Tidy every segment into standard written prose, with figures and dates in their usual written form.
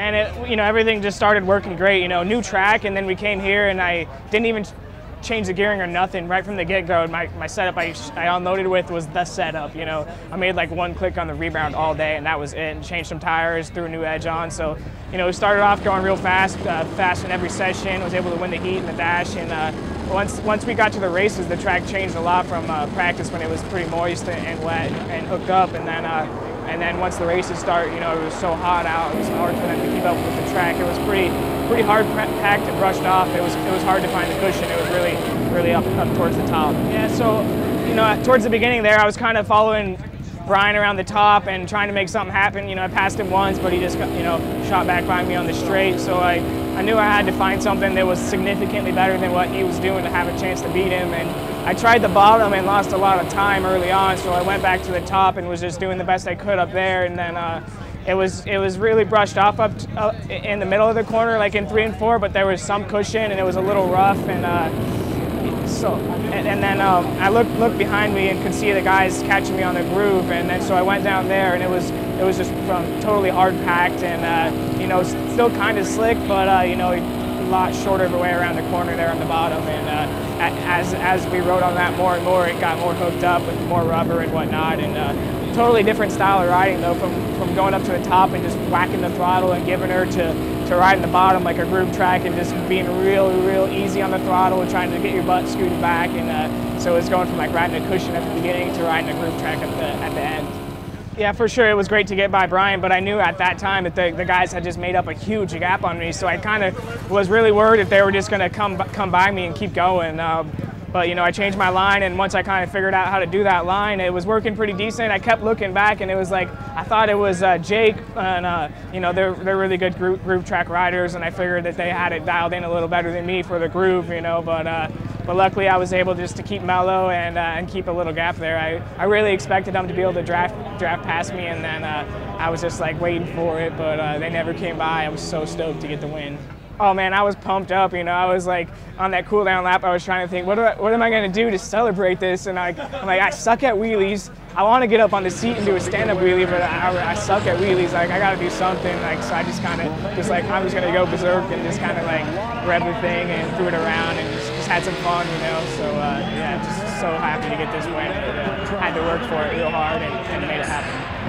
and everything just started working great. New track, and then we came here, and I didn't even change the gearing or nothing. Right from the get-go, my setup I unloaded with was the setup. I made like one click on the rebound all day, and that was it. And changed some tires, threw a new edge on. So, we started off going real fast, fast in every session. Was able to win the heat and the dash, and once we got to the races, the track changed a lot from practice when it was pretty moist and wet and hooked up, and then once the races start, it was so hot out. It was hard for them to keep up with the track. It was pretty hard packed and brushed off. It was hard to find the cushion. It was really up towards the top. Yeah, so towards the beginning there, I was kind of following Bryan around the top and trying to make something happen. I passed him once, but he just got, shot back by me on the straight. So I knew I had to find something that was significantly better than what he was doing to have a chance to beat him. And I tried the bottom and lost a lot of time early on, so I went back to the top and was just doing the best I could up there. And then it was really brushed off up in the middle of the corner, like in 3 and 4, but there was some cushion and it was a little rough. And then I looked behind me and could see the guys catching me on the groove, and then so I went down there, and it was just totally hard packed, and still kind of slick, but a lot shorter of a way around the corner there on the bottom. And as we rode on that more and more, it got more hooked up with more rubber and whatnot, and totally different style of riding though, from going up to the top and just whacking the throttle and giving her to riding the bottom like a groove track and just being real easy on the throttle and trying to get your butt scooted back. And so it was going from like riding a cushion at the beginning to riding a groove track at the end. Yeah, for sure, it was great to get by Bryan, but I knew at that time that the guys had just made up a huge gap on me, so I kind of was really worried if they were just going to come by me and keep going. But I changed my line, and once I kind of figured out how to do that line, it was working pretty decent. I kept looking back, and it was like I thought it was Jake, and they're really good groove track riders, and I figured that they had it dialed in a little better than me for the groove, But luckily, I was able just to keep mellow and keep a little gap there. I really expected them to be able to draft past me, and then I was just like waiting for it, but they never came by. I was so stoked to get the win. Oh man, I was pumped up. I was like on that cool down lap. I was trying to think, what am I going to do to celebrate this? And I'm like, I suck at wheelies. I want to get up on the seat and do a stand-up wheelie, but I suck at wheelies. Like I got to do something. So I just kind of I'm just going to go berserk and just kind of like rev the thing and threw it around and just had some fun, So yeah, just so happy to get this win. But, had to work for it real hard and made it happen.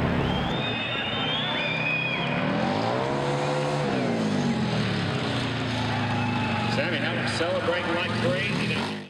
Sammy Halbert celebrating like crazy.